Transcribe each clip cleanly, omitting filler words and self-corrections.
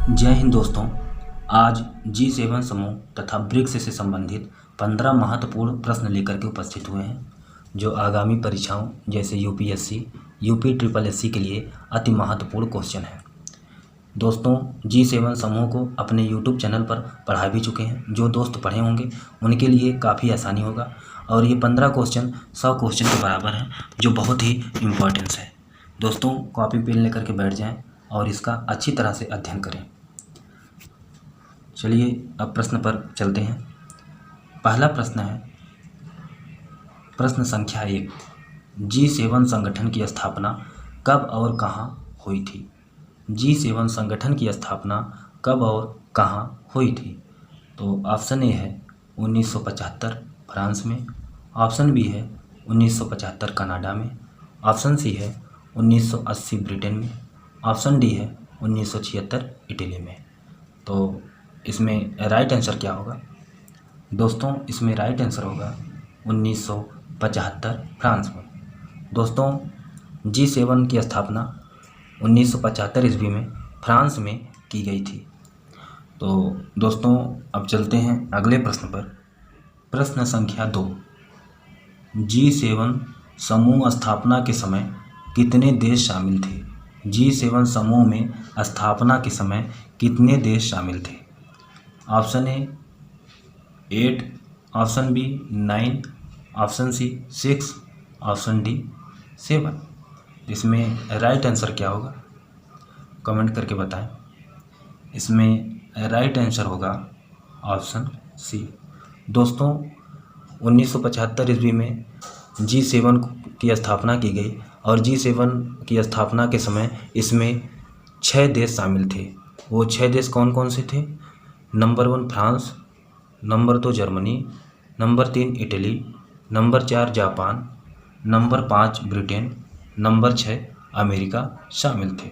जय हिंद दोस्तों। आज G7 समूह तथा ब्रिक्स से संबंधित 15 महत्वपूर्ण प्रश्न लेकर के उपस्थित हुए हैं जो आगामी परीक्षाओं जैसे यूपीएससी, यूपी ट्रिपल एससी के लिए अति महत्वपूर्ण क्वेश्चन है। दोस्तों, G7 समूह को अपने यूट्यूब चैनल पर पढ़ा भी चुके हैं। जो दोस्त पढ़े होंगे उनके लिए काफ़ी आसानी होगा और ये 15 क्वेश्चन 100 क्वेश्चन के बराबर हैं जो बहुत ही इम्पोर्टेंस है। दोस्तों, कॉपी पेन लेकर के बैठ जाएं और इसका अच्छी तरह से अध्ययन करें। चलिए अब प्रश्न पर चलते हैं। पहला प्रश्न है प्रश्न संख्या 1, G7 संगठन की स्थापना कब और कहाँ हुई थी? G7 संगठन की स्थापना कब और कहाँ हुई थी? तो ऑप्शन ए है 1975 फ्रांस में, ऑप्शन बी है 1975 कनाडा में, ऑप्शन सी है 1980 ब्रिटेन में, ऑप्शन डी है 1976 इटली में। तो इसमें राइट आंसर क्या होगा? दोस्तों, इसमें राइट आंसर होगा 1975 फ्रांस में। दोस्तों, G7 की स्थापना 1975 ईस्वी में फ्रांस में की गई थी। तो दोस्तों, अब चलते हैं अगले प्रश्न पर। प्रश्न संख्या 2, G7 समूह स्थापना के समय कितने देश शामिल थे? G7 समूह में स्थापना के समय कितने देश शामिल थे? Option A 8, option B 9, option C 6, option D 7। इसमें राइट आंसर क्या होगा? कमेंट करके बताएं। इसमें राइट आंसर होगा ऑप्शन सी। दोस्तों, 1975 ईस्वी में G7 की स्थापना की गई और G7 की स्थापना के समय इसमें 6 देश शामिल थे। वो 6 देश कौन कौन से थे? Number 1 France, number 2 Germany, number 3 Italy, number 4 Japan, number 5 Britain, number 6 America शामिल थे।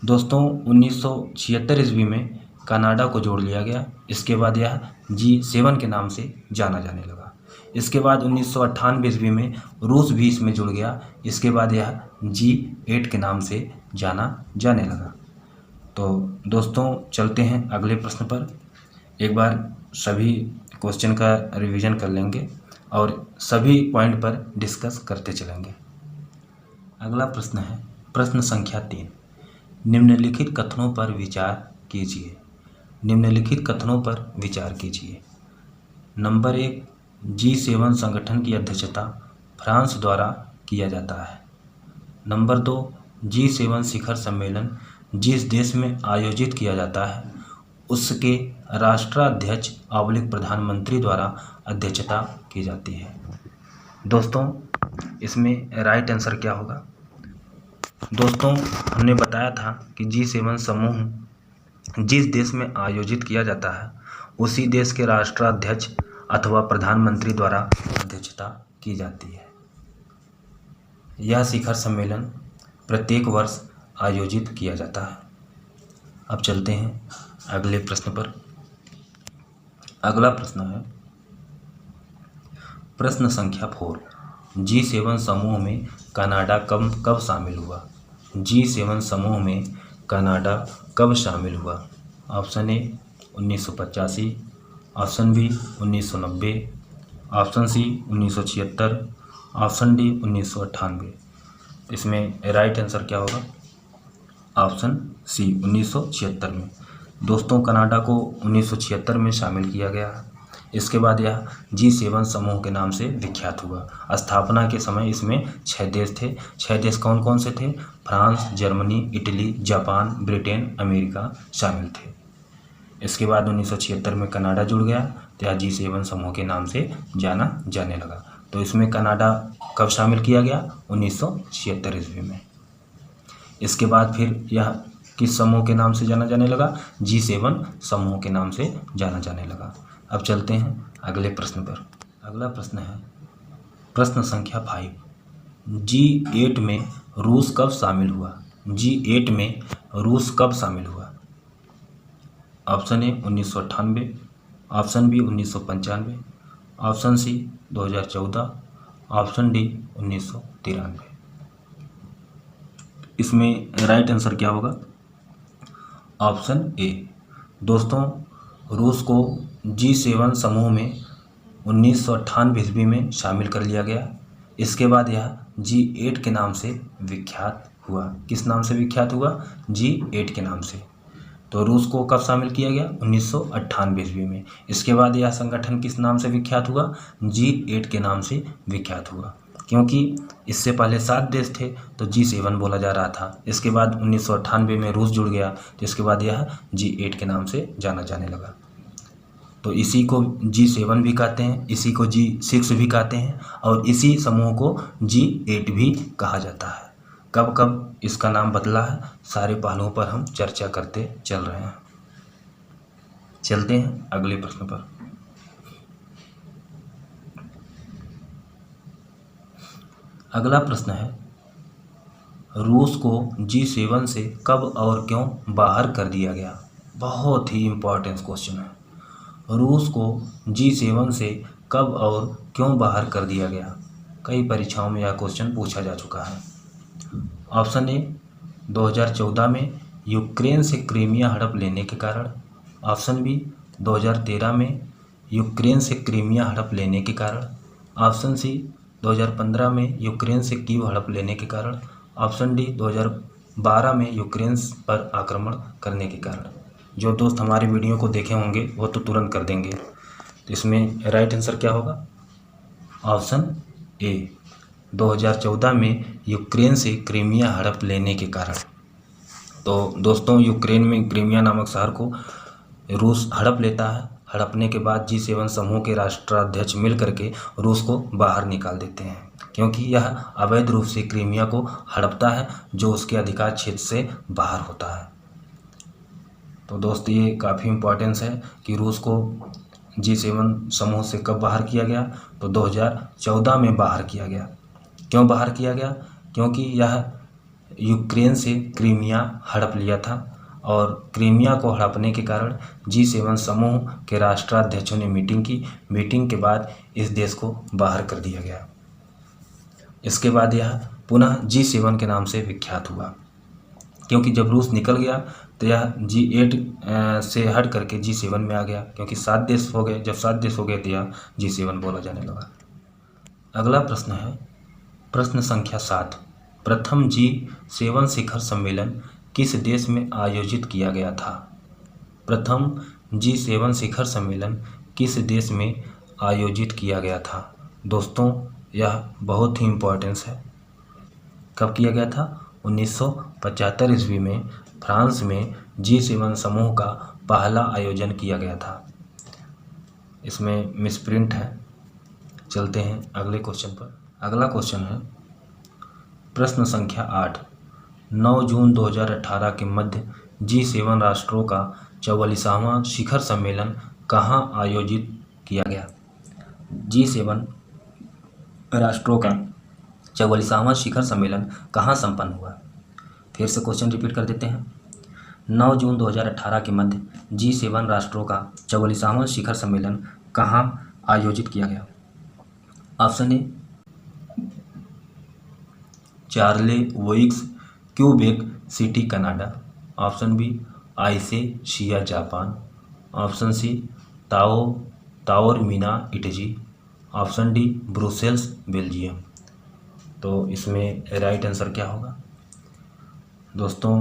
दोस्तों, 1976 ईस्वी में कनाडा को जोड़ लिया गया। इसके बाद यह G7 के नाम से जाना जाने लगा। इसके बाद 1998 ईस्वी में रूस भी इसमें जुड़ गया। इसके बाद यह G8 के नाम से जाना जाने लगा। तो दोस्तों, चलते हैं अगले प्रश्न पर। एक बार सभी क्वेश्चन का रिवीजन कर लेंगे और सभी पॉइंट पर डिस्कस करते चलेंगे। अगला प्रश्न है प्रश्न संख्या 3, निम्नलिखित कथनों पर विचार कीजिए। निम्नलिखित कथनों पर विचार कीजिए। नंबर 1, G7 संगठन की अध्यक्षता फ्रांस द्वारा किया जाता है। नंबर 2, G7 शिखर सम्मेलन जिस देश में आयोजित किया जाता है उसके राष्ट्राध्यक्ष प्रधानमंत्री द्वारा अध्यक्षता की जाती है। दोस्तों, इसमें राइट आंसर क्या होगा? दोस्तों, हमने बताया था कि G7 समूह जिस देश में आयोजित किया जाता है उसी देश के राष्ट्राध्यक्ष अथवा प्रधानमंत्री द्वारा अध्यक्षता की जाती है। यह शिखर सम्मेलन प्रत्येक वर्ष आयोजित किया जाता है। अब चलते हैं अगले प्रश्न पर। अगला प्रश्न है प्रश्न संख्या 4, G7 समूह में कनाडा कब शामिल हुआ? G7 समूह में कनाडा कब शामिल हुआ? Option A 1985, option B 1990, option C 1976, option D 1998। इसमें राइट आंसर क्या होगा? ऑप्शन सी 1976 में। दोस्तों, कनाडा को 1976 में शामिल किया गया है। इसके बाद यह G7 समूह के नाम से विख्यात हुआ। स्थापना के समय इसमें 6 देश थे। 6 देश कौन कौन से थे? France, Germany, Italy, Japan, Britain, America शामिल थे। इसके बाद 1976 में कनाडा जुड़ गया तो यह G7 समूह के नाम से जाना जाने लगा। तो इसमें कनाडा कब शामिल किया गया? 1976 ईस्वी में। इसके बाद फिर यह किस समूह के नाम से जाना जाने लगा? G7 समूह के नाम से जाना जाने लगा। अब चलते हैं अगले प्रश्न पर। अगला प्रश्न है प्रश्न संख्या 5, G8 में रूस कब शामिल हुआ? G8 में रूस कब शामिल हुआ? Option A 1998, option B 1995, option C 2014, option D 1993। इसमें राइट आंसर क्या होगा? Option A. दोस्तों, रूस को G7 समूह में 1998 ईस्वी में शामिल कर लिया गया। इसके बाद यह G8 के नाम से विख्यात हुआ। किस नाम से विख्यात हुआ? G8 के नाम से। तो रूस को कब शामिल किया गया? 1998 ईस्वी में। इसके बाद यह संगठन किस नाम से विख्यात हुआ? G8 के नाम से विख्यात हुआ, क्योंकि इससे पहले 7 देश थे तो G7 बोला जा रहा था। इसके बाद 1998 में रूस जुड़ गया, तो इसके बाद यह G8 के नाम से जाना जाने लगा। तो इसी को G7 भी कहते हैं, इसी को G6 भी कहते हैं, और इसी समूह को G8 भी कहा जाता है। कब कब इसका नाम बदला है, सारे पहलुओं पर हम चर्चा करते चल रहे हैं। चलते हैं अगले प्रश्न पर। अगला प्रश्न है, रूस को G7 से कब और क्यों बाहर कर दिया गया? बहुत ही इम्पोर्टेंट क्वेश्चन है। रूस को G7 से कब और क्यों बाहर कर दिया गया? कई परीक्षाओं में यह क्वेश्चन पूछा जा चुका है। ऑप्शन ए, 2014 में यूक्रेन से क्रीमिया हड़प लेने के कारण। ऑप्शन बी, 2013 में यूक्रेन से क्रीमिया हड़प लेने के कारण। ऑप्शन सी, 2015 में यूक्रेन से कीव हड़प लेने के कारण। ऑप्शन डी, 2012 में यूक्रेन पर आक्रमण करने के कारण। जो दोस्त हमारे वीडियो को देखे होंगे वो तो तुरंत कर देंगे। तो इसमें राइट आंसर क्या होगा? ऑप्शन ए, 2014 में यूक्रेन से क्रीमिया हड़प लेने के कारण। तो दोस्तों, यूक्रेन में क्रीमिया नामक शहर को रूस हड़प लेता है। हड़पने के बाद G7 समूह के राष्ट्राध्यक्ष मिल करके रूस को बाहर निकाल देते हैं, क्योंकि यह अवैध रूप से क्रीमिया को हड़पता है, जो उसके अधिकार क्षेत्र से बाहर होता है। तो दोस्त, ये काफ़ी इम्पोर्टेंस है कि रूस को G7 समूह से कब बाहर किया गया? तो 2014 में बाहर किया गया। क्यों बाहर किया गया? क्योंकि यह यूक्रेन से क्रीमिया हड़प लिया था, और क्रीमिया को हड़पने के कारण G7 समूह के राष्ट्राध्यक्षों ने मीटिंग की। मीटिंग के बाद इस देश को बाहर कर दिया गया। इसके बाद यह पुनः G7 के नाम से विख्यात हुआ, क्योंकि जब रूस निकल गया तो यह G8 से हट करके G7 में आ गया, क्योंकि 7 देश हो गए। जब 7 देश हो गए तो यह G7 बोला जाने लगा। अगला प्रश्न है, प्रश्न संख्या 7। प्रथम G7 शिखर सम्मेलन किस देश में आयोजित किया गया था? प्रथम G7 शिखर सम्मेलन किस देश में आयोजित किया गया था? दोस्तों, यह बहुत ही इम्पोर्टेंस है। कब किया गया था? 1975 ईस्वी में फ्रांस में G7 समूह का पहला आयोजन किया गया था। इसमें मिसप्रिंट है। चलते हैं अगले क्वेश्चन पर। अगला क्वेश्चन है, प्रश्न संख्या 8। 9 जून 2018 के मध्य G7 राष्ट्रों का 44वां शिखर सम्मेलन कहाँ आयोजित किया गया? G7 राष्ट्रों का 44वां शिखर सम्मेलन कहाँ संपन्न हुआ? फिर से क्वेश्चन रिपीट कर देते हैं। 9 जून 2018 के मध्य G7 राष्ट्रों का 44वां शिखर सम्मेलन कहाँ आयोजित किया गया? Option A, Charlevoix Quebec City Canada. Option B, Ise Shima Japan. Option C, Taormina Italy. Option D, Brussels Belgium. तो इसमें राइट आंसर क्या होगा? दोस्तों,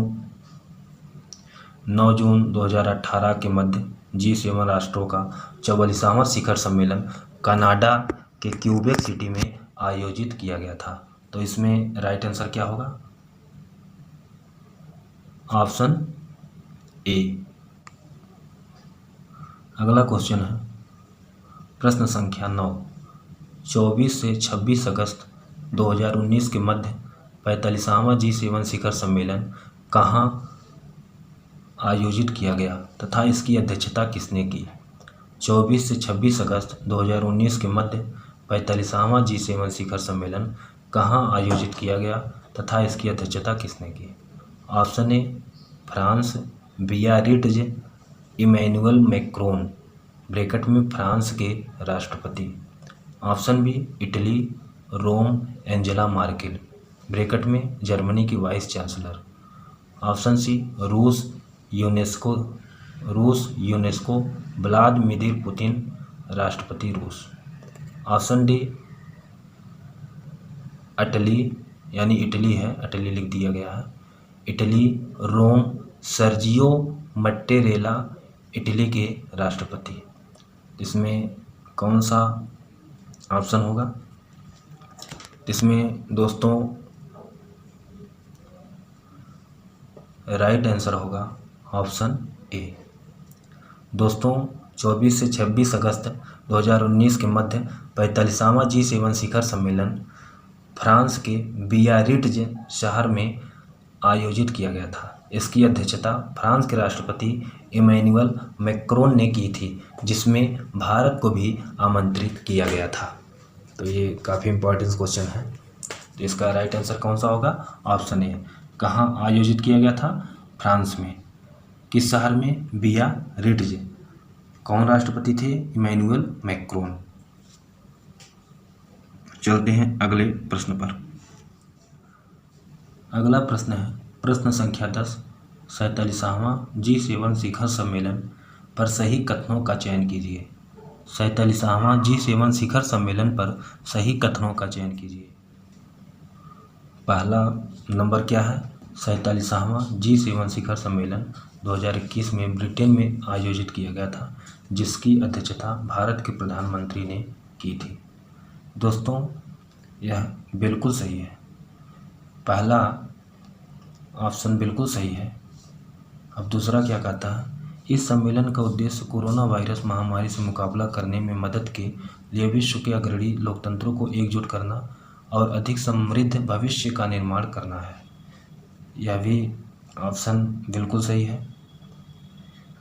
9 जून 2018 के मध्य G7 राष्ट्रों का 44वां शिखर सम्मेलन कनाडा के क्यूबेक सिटी में आयोजित किया गया था। तो इसमें राइट आंसर क्या होगा? ऑप्शन ए। अगला क्वेश्चन है, प्रश्न संख्या 9। 24 से 26 अगस्त 2019 के मध्य 45वां G7 शिखर सम्मेलन कहाँ आयोजित किया गया तथा इसकी अध्यक्षता किसने की? 24 से 26 अगस्त 2019 के मध्य 45वां G7 शिखर सम्मेलन कहाँ आयोजित किया गया तथा इसकी अध्यक्षता किसने की? Option A, France, Biarritz Emmanuel Macron bracket में फ्रांस के राष्ट्रपति। Option B, Italy, Rome, Angela Merkel bracket में जर्मनी की वाइस चांसलर। ऑप्शन सी, रूस, यूनेस्को रूस यूनेस्को, व्लादिमीर पुतिन राष्ट्रपति रूस। ऑप्शन डी इटली, यानी इटली है, इटली लिख दिया गया है। Italy, Rome, Sergio Mattarella Italy के राष्ट्रपति। इसमें कौन सा ऑप्शन होगा? इसमें दोस्तों राइट आंसर होगा ऑप्शन ए। दोस्तों 24 से 26 अगस्त 2019 के मध्य 45वां G7 शिखर सम्मेलन फ्रांस के बियारिट्ज शहर में आयोजित किया गया था। इसकी अध्यक्षता फ्रांस के राष्ट्रपति इमैनुअल मैक्रोन ने की थी, जिसमें भारत को भी आमंत्रित किया गया था। तो ये काफ़ी इम्पोर्टेंट क्वेश्चन है। तो इसका राइट आंसर कौन सा होगा? ऑप्शन ए। कहाँ आयोजित किया गया था? फ्रांस में। किस शहर में? बियारिट्ज। कौन राष्ट्रपति थे? Emmanuel Macron. चलते हैं अगले प्रश्न पर। अगला प्रश्न है प्रश्न संख्या 10। 47वां G7 शिखर सम्मेलन पर सही कथनों का चयन कीजिए। 47वां G7 शिखर सम्मेलन पर सही कथनों का चयन कीजिए। पहला नंबर क्या है? 47वां G7 शिखर सम्मेलन 2021 में ब्रिटेन में आयोजित किया गया था, जिसकी अध्यक्षता भारत के प्रधानमंत्री ने की थी। दोस्तों यह बिल्कुल सही है, पहला ऑप्शन बिल्कुल सही है। अब दूसरा क्या कहता है? इस सम्मेलन का उद्देश्य कोरोना वायरस महामारी से मुकाबला करने में मदद के लिए विश्व के अग्रणी लोकतंत्रों को एकजुट करना और अधिक समृद्ध भविष्य का निर्माण करना है। यह भी ऑप्शन बिल्कुल सही है।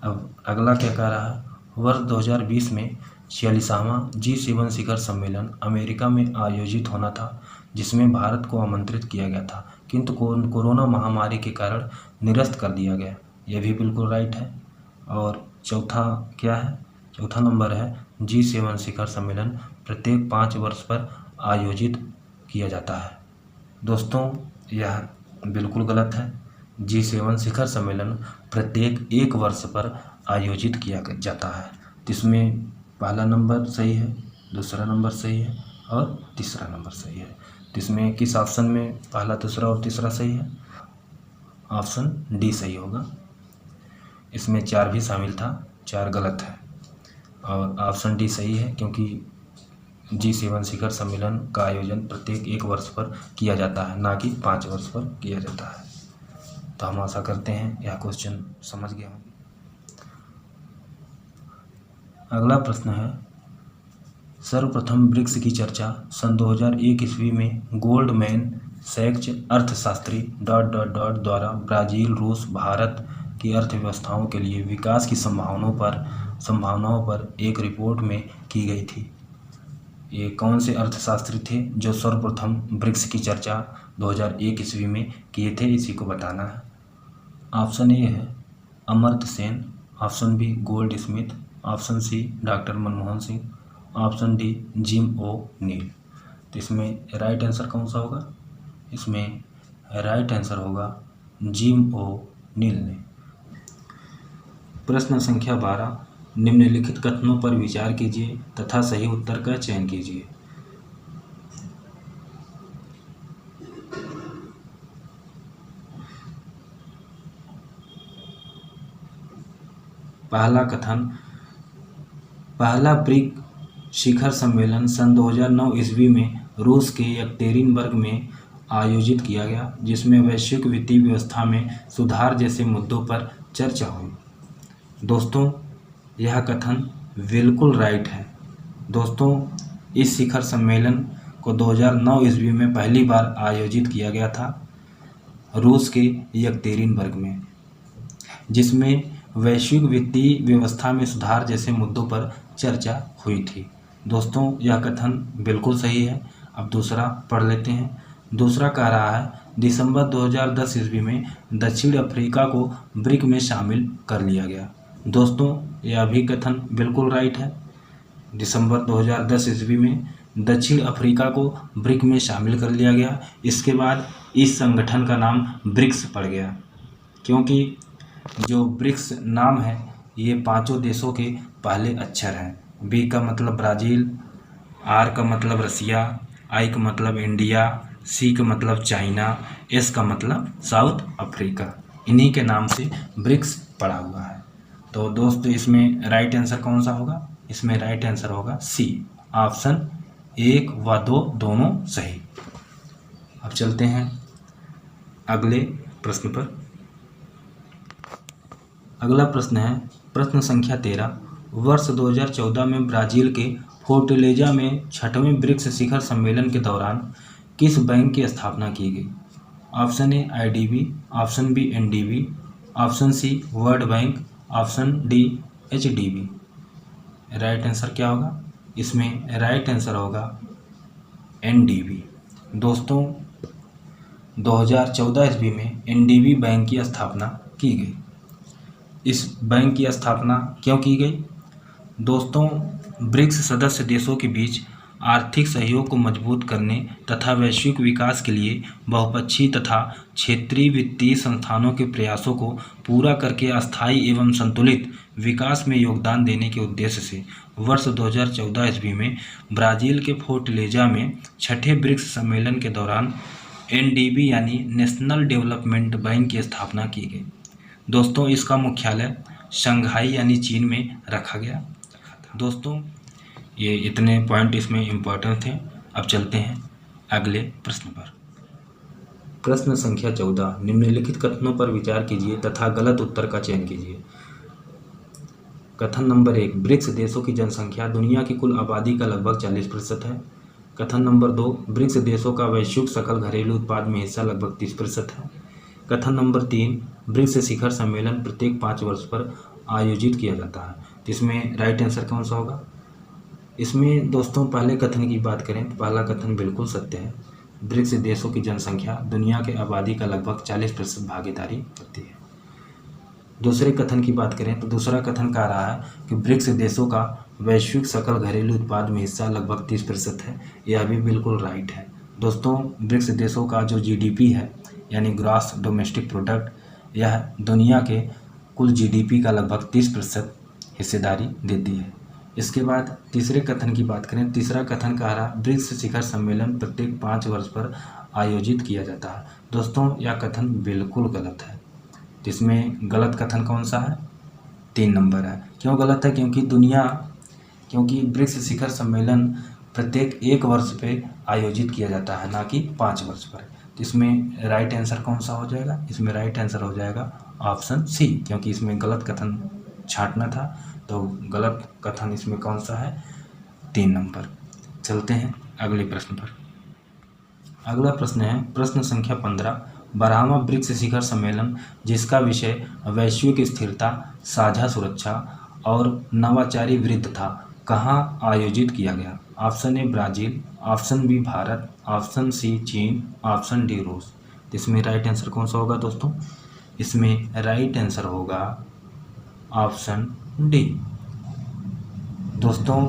अब अगला क्या कह रहा है? वर्ष 2020 में 46वां G7 शिखर सम्मेलन अमेरिका में आयोजित होना था, जिसमें भारत को आमंत्रित किया गया था, किंतु कोरोना महामारी के कारण निरस्त कर दिया गया। यह भी बिल्कुल राइट है। और चौथा क्या है? चौथा नंबर है G7 शिखर सम्मेलन प्रत्येक 5 वर्ष पर आयोजित किया जाता है। दोस्तों यह बिल्कुल गलत है। G7 शिखर सम्मेलन प्रत्येक 1 वर्ष पर आयोजित किया जाता है। जिसमें पहला नंबर सही है, दूसरा नंबर सही है और तीसरा नंबर सही है। जिसमें किस ऑप्शन में पहला, दूसरा और तीसरा सही है? ऑप्शन डी सही होगा। इसमें 4 भी शामिल था, 4 गलत है और ऑप्शन डी सही है, क्योंकि G7 शिखर सम्मेलन का आयोजन प्रत्येक 1 वर्ष पर किया जाता है, ना कि 5 वर्ष पर किया जाता है। तो हम आशा करते हैं यह क्वेश्चन समझ गए होंगे। अगला प्रश्न है सर्वप्रथम ब्रिक्स की चर्चा सन 2001 ईस्वी में गोल्डमैन सैक्स अर्थशास्त्री ... द्वारा ब्राज़ील, रूस, भारत की अर्थव्यवस्थाओं के लिए विकास की संभावनाओं पर एक रिपोर्ट में की गई थी। ये कौन से अर्थशास्त्री थे जो सर्वप्रथम ब्रिक्स की चर्चा 2001 ईस्वी में किए थे? इसी को बताना है। ऑप्शन ए है Amartya Sen, option B Goldsmith, option C doctor Manmohan Singh, option D Jim O'Neill. तो इसमें राइट आंसर कौन सा होगा? इसमें राइट आंसर होगा जिम ओ नील ने। प्रश्न संख्या 12। निम्नलिखित कथनों पर विचार कीजिए तथा सही उत्तर का चयन कीजिए। पहला कथन, पहला ब्रिक्स शिखर सम्मेलन सन 2009 ईस्वी में रूस के यekaterinburg में आयोजित किया गया, जिसमें वैश्विक वित्तीय व्यवस्था में सुधार जैसे मुद्दों पर चर्चा हुई। दोस्तों यह कथन बिल्कुल राइट है। दोस्तों इस शिखर सम्मेलन को 2009 ईस्वी में पहली बार आयोजित किया गया था रूस के यekaterinburg में, जिसमें वैश्विक वित्तीय व्यवस्था में सुधार जैसे मुद्दों पर चर्चा हुई थी। दोस्तों यह कथन बिल्कुल सही है। अब दूसरा पढ़ लेते हैं। दूसरा कह रहा है दिसंबर 2010 ईस्वी में दक्षिण अफ्रीका को ब्रिक में शामिल कर लिया गया। दोस्तों यह भी कथन बिल्कुल राइट है। दिसंबर 2010 ईस्वी में दक्षिण अफ्रीका को ब्रिक में शामिल कर लिया गया। इसके बाद इस संगठन का नाम ब्रिक्स पड़ गया, क्योंकि जो ब्रिक्स नाम है ये पांचों देशों के पहले अक्षर हैं। बी का मतलब ब्राज़ील, आर का मतलब रसिया, आई का मतलब इंडिया, सी का मतलब चाइना, एस का मतलब साउथ अफ्रीका। इन्हीं के नाम से ब्रिक्स पड़ा हुआ है। तो दोस्त इसमें राइट आंसर कौन सा होगा? इसमें राइट आंसर होगा सी, ऑप्शन 1 व 2 दोनों सही। अब चलते हैं अगले प्रश्न पर। अगला प्रश्न है प्रश्न संख्या 13। वर्ष 2014 में ब्राज़ील के फोर्टलेजा में 6वें ब्रिक्स शिखर सम्मेलन के दौरान किस बैंक की स्थापना की गई? Option A IDB, option B NDB, option C world bank, option D HDB. Right answer क्या होगा? इसमें राइट आंसर होगा एनडीबी। दोस्तों 2014 ईस्वी में एनडीबी बैंक की स्थापना की गई। इस बैंक की स्थापना क्यों की गई? दोस्तों ब्रिक्स सदस्य देशों के बीच आर्थिक सहयोग को मजबूत करने तथा वैश्विक विकास के लिए बहुपक्षीय तथा क्षेत्रीय वित्तीय संस्थानों के प्रयासों को पूरा करके अस्थायी एवं संतुलित विकास में योगदान देने के उद्देश्य से वर्ष 2014 ईस्वी में ब्राज़ील के फोर्टलेजा में 6ठे ब्रिक्स सम्मेलन के दौरान एनडीबी यानी नेशनल डेवलपमेंट बैंक की स्थापना की गई। दोस्तों इसका मुख्यालय शंघाई यानी चीन में रखा गया। दोस्तों ये इतने पॉइंट इसमें इम्पोर्टेंट थे। अब चलते हैं अगले प्रश्न पर। प्रश्न संख्या 14। निम्नलिखित कथनों पर विचार कीजिए तथा गलत उत्तर का चयन कीजिए। कथन नंबर 1, ब्रिक्स देशों की जनसंख्या दुनिया की कुल आबादी का लगभग 40% है। कथन नंबर 2, ब्रिक्स देशों का वैश्विक सकल घरेलू उत्पाद में हिस्सा लगभग 30% है। कथन नंबर 3, ब्रिक्स शिखर सम्मेलन प्रत्येक 5 वर्ष पर आयोजित किया जाता है। तो इसमें राइट आंसर कौन सा होगा? इसमें दोस्तों पहले कथन की बात करें तो पहला कथन बिल्कुल सत्य है। ब्रिक्स देशों की जनसंख्या दुनिया के आबादी का लगभग 40% भागीदारी करती है। दूसरे कथन की बात करें तो दूसरा कथन कह रहा है कि ब्रिक्स देशों का वैश्विक सकल घरेलू उत्पाद में हिस्सा लगभग 30% है। यह भी बिल्कुल राइट है। दोस्तों ब्रिक्स देशों का जो जीडीपी है यानी ग्रॉस डोमेस्टिक प्रोडक्ट, यह दुनिया के कुल जीडीपी का लगभग 30% हिस्सेदारी देती है। इसके बाद तीसरे कथन की बात करें, तीसरा कथन कह रहा ब्रिक्स शिखर सम्मेलन प्रत्येक 5 वर्ष पर आयोजित किया जाता है। दोस्तों यह कथन बिल्कुल गलत है। इसमें गलत कथन कौन सा है? 3 नंबर है। क्यों गलत है? क्योंकि ब्रिक्स शिखर सम्मेलन प्रत्येक 1 वर्ष पे आयोजित किया जाता है, ना कि 5 वर्ष पर। तो इसमें राइट आंसर कौन सा हो जाएगा? इसमें राइट आंसर हो जाएगा ऑप्शन सी, क्योंकि इसमें गलत कथन छांटना था। तो गलत कथन इसमें कौन सा है? 3 नंबर। चलते हैं अगले प्रश्न पर। अगला प्रश्न है प्रश्न संख्या 15। 12वां ब्रिक्स शिखर सम्मेलन जिसका विषय वैश्विक स्थिरता, साझा सुरक्षा और नवाचारी वृद्धि था, कहाँ आयोजित किया गया? Option A Brazil, option B Bharat, option C चीन, ऑप्शन डी रूस। इसमें राइट आंसर कौन सा होगा दोस्तों? इसमें राइट आंसर होगा ऑप्शन डी। दोस्तों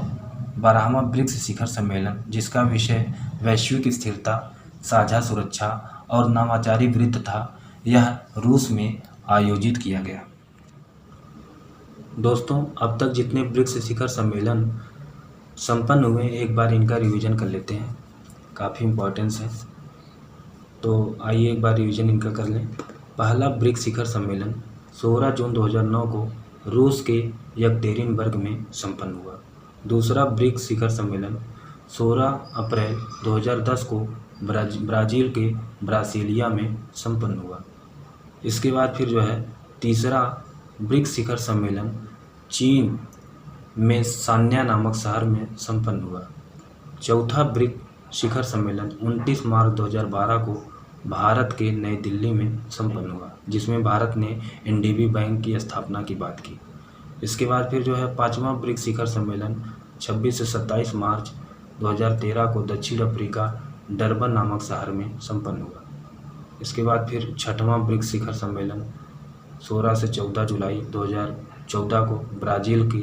12वां ब्रिक्स शिखर सम्मेलन जिसका विषय वैश्विक स्थिरता, साझा सुरक्षा और नवाचारी वृद्धि था, यह रूस में आयोजित किया गया। दोस्तों अब तक जितने ब्रिक्स शिखर सम्मेलन संपन्न हुए, एक बार इनका रिवीजन कर लेते हैं, काफ़ी इम्पोर्टेंस है। तो आइए एक बार रिवीजन इनका कर लें। पहला ब्रिक्स शिखर सम्मेलन 16 जून 2009 को रूस के यekaterinburg में संपन्न हुआ। दूसरा ब्रिक्स शिखर सम्मेलन 16 अप्रैल 2010 को ब्राज़ील के ब्रासिलिया में संपन्न हुआ। इसके बाद फिर जो है तीसरा ब्रिक्स शिखर सम्मेलन चीन में सान्या नामक शहर में संपन्न हुआ। चौथा ब्रिक्स शिखर सम्मेलन 29 मार्च 2012 को भारत के नई दिल्ली में संपन्न हुआ, जिसमें भारत ने एनडीबी बैंक की स्थापना की बात की। इसके बाद फिर जो है पाँचवा ब्रिक्स शिखर सम्मेलन 26 से 27 मार्च 2013 को दक्षिण अफ्रीका डरबन नामक शहर में संपन्न हुआ। इसके बाद फिर छठवां ब्रिक्स शिखर सम्मेलन 16 से 14 जुलाई 2014 को ब्राज़ील के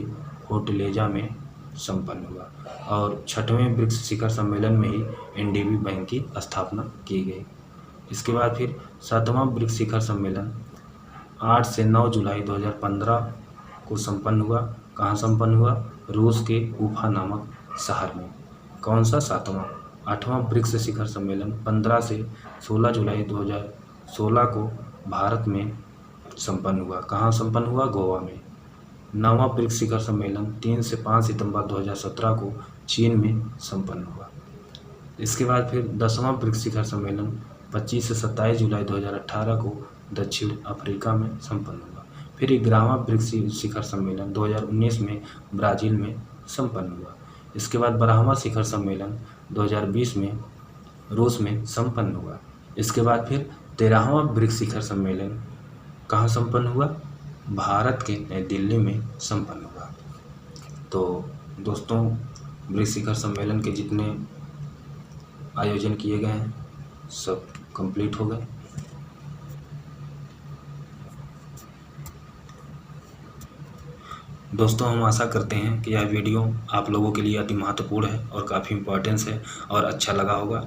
फोर्टलेजा में संपन्न हुआ और छठवें ब्रिक्स शिखर सम्मेलन में ही एनडीबी बैंक की स्थापना की गई। इसके बाद फिर सातवां ब्रिक्स शिखर सम्मेलन 8 से 9 जुलाई 2015 को संपन्न हुआ। कहाँ संपन्न हुआ? रूस के उफा नामक शहर में। कौन सा? 8वां ब्रिक्स शिखर सम्मेलन 15 से 16 जुलाई 2016 को भारत में संपन्न हुआ। कहाँ संपन्न हुआ? गोवा में। 9वां ब्रिक्स शिखर सम्मेलन 3 से 5 सितंबर 2017 को चीन में संपन्न हुआ। इसके बाद फिर 10वां ब्रिक्स शिखर सम्मेलन 25 से 27 जुलाई 2018 को दक्षिण अफ्रीका में संपन्न हुआ। फिर 11वां ब्रिक्स शिखर सम्मेलन 2019 में ब्राज़ील में संपन्न हुआ। इसके बाद 12वां शिखर सम्मेलन 2020 में रूस में संपन्न हुआ। इसके बाद फिर 13वां ब्रिक्स शिखर सम्मेलन कहाँ संपन्न हुआ? भारत के नई दिल्ली में संपन्न हुआ। तो दोस्तों, ब्रिक्स शिखर सम्मेलन के जितने आयोजन किए गए हैं सब कंप्लीट हो गए। दोस्तों, हम आशा करते हैं कि यह वीडियो आप लोगों के लिए अति महत्वपूर्ण है और काफ़ी इम्पोर्टेंस है और अच्छा लगा होगा।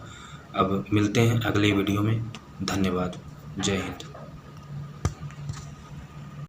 अब मिलते हैं अगले वीडियो में। धन्यवाद। जय हिंद।